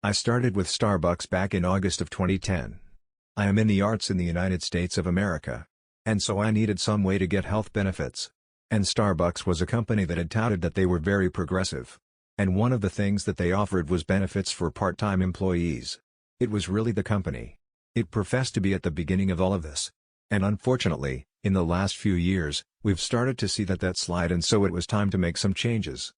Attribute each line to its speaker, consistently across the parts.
Speaker 1: I started with Starbucks back in August of 2010. I am in the arts in the United States of America. And so I needed some way to get health benefits. And Starbucks was a company that had touted that they were very progressive. And one of the things that they offered was benefits for part-time employees. It was really the company. It professed to be at the beginning of all of this. And unfortunately, in the last few years, we've started to see that slide, and so it was time to make some changes.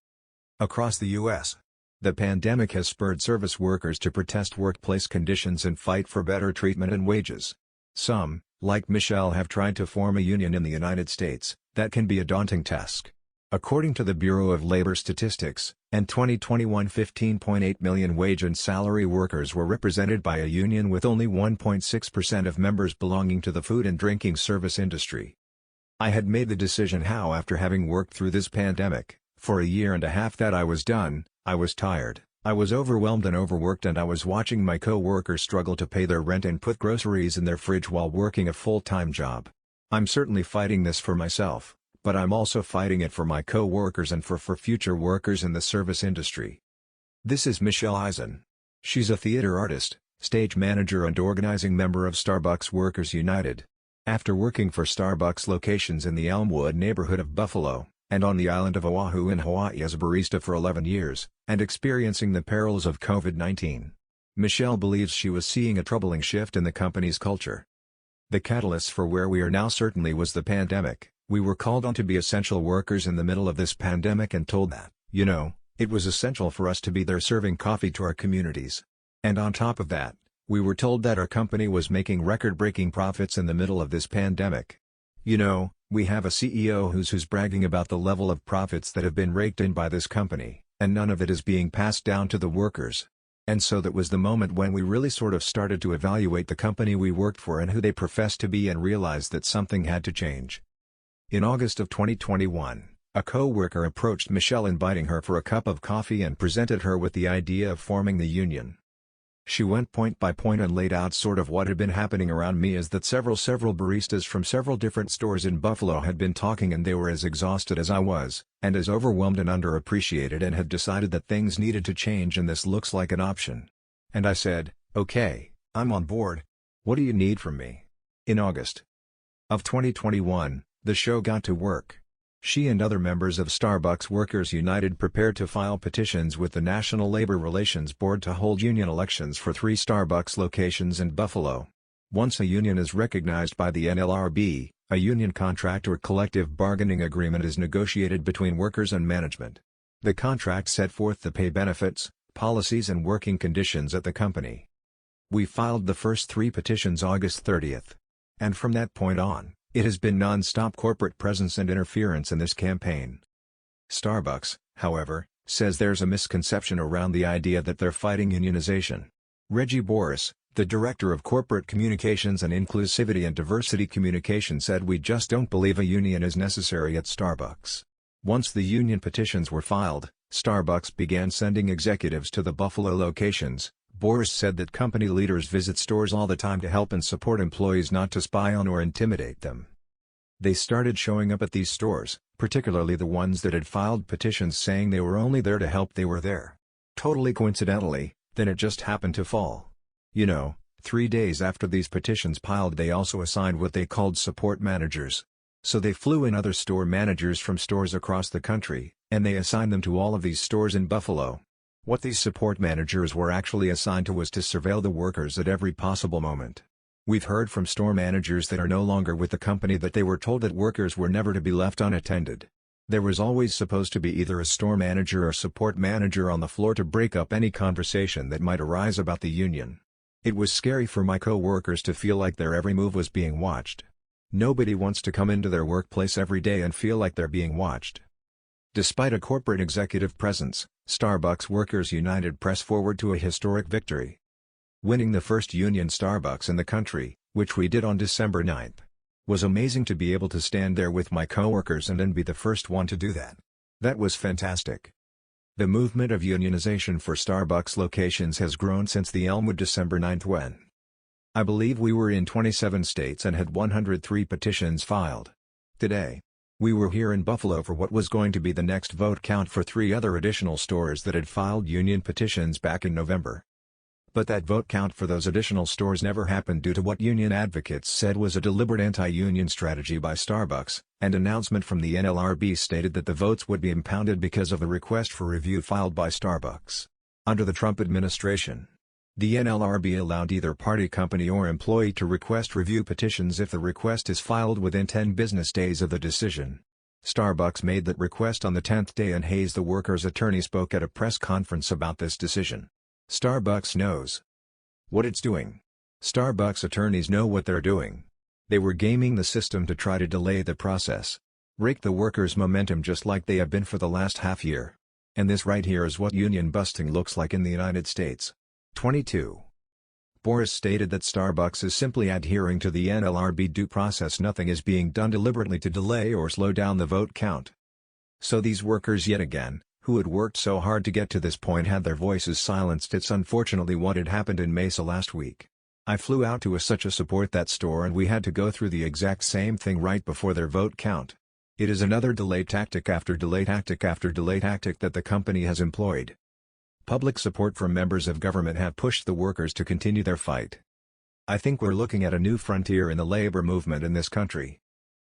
Speaker 1: Across the U.S., the pandemic has spurred service workers to protest workplace conditions and fight for better treatment and wages. Some, like Michelle, have tried to form a union in the United States. That can be a daunting task. According to the Bureau of Labor Statistics, in 2021 15.8 million wage and salary workers were represented by a union, with only 1.6% of members belonging to the food and drinking service industry. I had made the decision after having worked through this pandemic, for a year and a half, that I was done. I was tired, I was overwhelmed and overworked, and I was watching my co-workers struggle to pay their rent and put groceries in their fridge while working a full-time job. I'm certainly fighting this for myself, but I'm also fighting it for my co-workers and for future workers in the service industry. This is Michelle Eisen. She's a theater artist, stage manager and organizing member of Starbucks Workers United. After working for Starbucks locations in the Elmwood neighborhood of Buffalo, and on the island of Oahu in Hawaii as a barista for 11 years, and experiencing the perils of COVID-19, Michelle believes she was seeing a troubling shift in the company's culture. The catalyst for where we are now certainly was the pandemic. We were called on to be essential workers in the middle of this pandemic and told that, it was essential for us to be there serving coffee to our communities. And on top of that, we were told that our company was making record-breaking profits in the middle of this pandemic. We have a CEO who's bragging about the level of profits that have been raked in by this company, and none of it is being passed down to the workers. And so that was the moment when we really sort of started to evaluate the company we worked for and who they professed to be, and realized that something had to change. In August of 2021, a co-worker approached Michelle inviting her for a cup of coffee and presented her with the idea of forming the union. She went point by point and laid out sort of what had been happening around me, is that several baristas from several different stores in Buffalo had been talking, and they were as exhausted as I was, and as overwhelmed and underappreciated, and had decided that things needed to change, and this looks like an option. And I said, okay, I'm on board. What do you need from me? In August of 2021, the show got to work. She and other members of Starbucks Workers United prepared to file petitions with the National Labor Relations Board to hold union elections for 3 Starbucks locations in Buffalo. Once a union is recognized by the NLRB, a union contract or collective bargaining agreement is negotiated between workers and management. The contract set forth the pay, benefits, policies and working conditions at the company. We filed the first 3 petitions August 30th. And from that point on, it has been non-stop corporate presence and interference in this campaign. Starbucks, however, says there's a misconception around the idea that they're fighting unionization. Reggie Boris, the Director of Corporate Communications and Inclusivity and Diversity Communication, said, "We just don't believe a union is necessary at Starbucks." Once the union petitions were filed, Starbucks began sending executives to the Buffalo locations. Boris said that company leaders visit stores all the time to help and support employees, not to spy on or intimidate them. They started showing up at these stores, particularly the ones that had filed petitions saying they were only there to help. They were there totally coincidentally, then it just happened to fall. 3 days after these petitions piled, they also assigned what they called support managers. So they flew in other store managers from stores across the country, and they assigned them to all of these stores in Buffalo. What these support managers were actually assigned to was to surveil the workers at every possible moment. We've heard from store managers that are no longer with the company that they were told that workers were never to be left unattended. There was always supposed to be either a store manager or support manager on the floor to break up any conversation that might arise about the union. It was scary for my co-workers to feel like their every move was being watched. Nobody wants to come into their workplace every day and feel like they're being watched. Despite a corporate executive presence, Starbucks Workers United press forward to a historic victory. Winning the first union Starbucks in the country, which we did on December 9th. Was amazing to be able to stand there with my coworkers and then be the first one to do that. That was fantastic. The movement of unionization for Starbucks locations has grown since the Elmwood December 9th when I believe we were in 27 states and had 103 petitions filed. Today, we were here in Buffalo for what was going to be the next vote count for 3 other additional stores that had filed union petitions back in November. But that vote count for those additional stores never happened due to what union advocates said was a deliberate anti-union strategy by Starbucks. An announcement from the NLRB stated that the votes would be impounded because of the request for review filed by Starbucks. Under the Trump administration, the NLRB allowed either party company or employee to request review petitions if the request is filed within 10 business days of the decision. Starbucks made that request on the 10th day, and Hayes, the workers' attorney, spoke at a press conference about this decision. Starbucks knows what it's doing. Starbucks attorneys know what they're doing. They were gaming the system to try to delay the process. Break the workers' momentum just like they have been for the last half year. And this right here is what union busting looks like in the United States. 22. Boris stated that Starbucks is simply adhering to the NLRB due process. Nothing is being done deliberately to delay or slow down the vote count. So these workers yet again, who had worked so hard to get to this point, had their voices silenced. It's unfortunately what had happened in Mesa last week. I flew out to support that store, and we had to go through the exact same thing right before their vote count. It is another delay tactic after delay tactic after delay tactic that the company has employed. Public support from members of government have pushed the workers to continue their fight. I think we're looking at a new frontier in the labor movement in this country.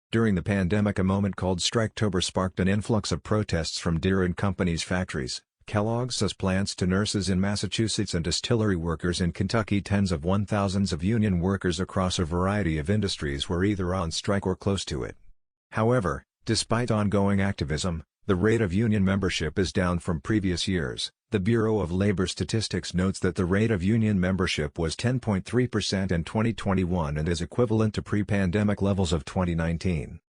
Speaker 1: During the pandemic, a moment called Striketober sparked an influx of protests from Deere & Company's factories, Kellogg's plants, to nurses in Massachusetts and distillery workers in Kentucky. Tens of thousands of union workers across a variety of industries were either on strike or close to it. However, despite ongoing activism, the rate of union membership is down from previous years. The Bureau of Labor Statistics notes that the rate of union membership was 10.3% in 2021 and is equivalent to pre-pandemic levels of 2019.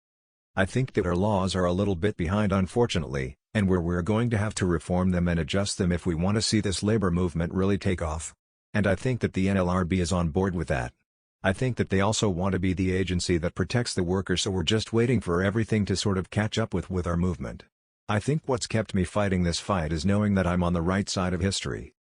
Speaker 1: I think that our laws are a little bit behind, unfortunately, and we're going to have to reform them and adjust them if we want to see this labor movement really take off. And I think that the NLRB is on board with that. I think that they also want to be the agency that protects the workers, so we're just waiting for everything to sort of catch up with our movement. I think what's kept me fighting this fight is knowing that I'm on the right side of history.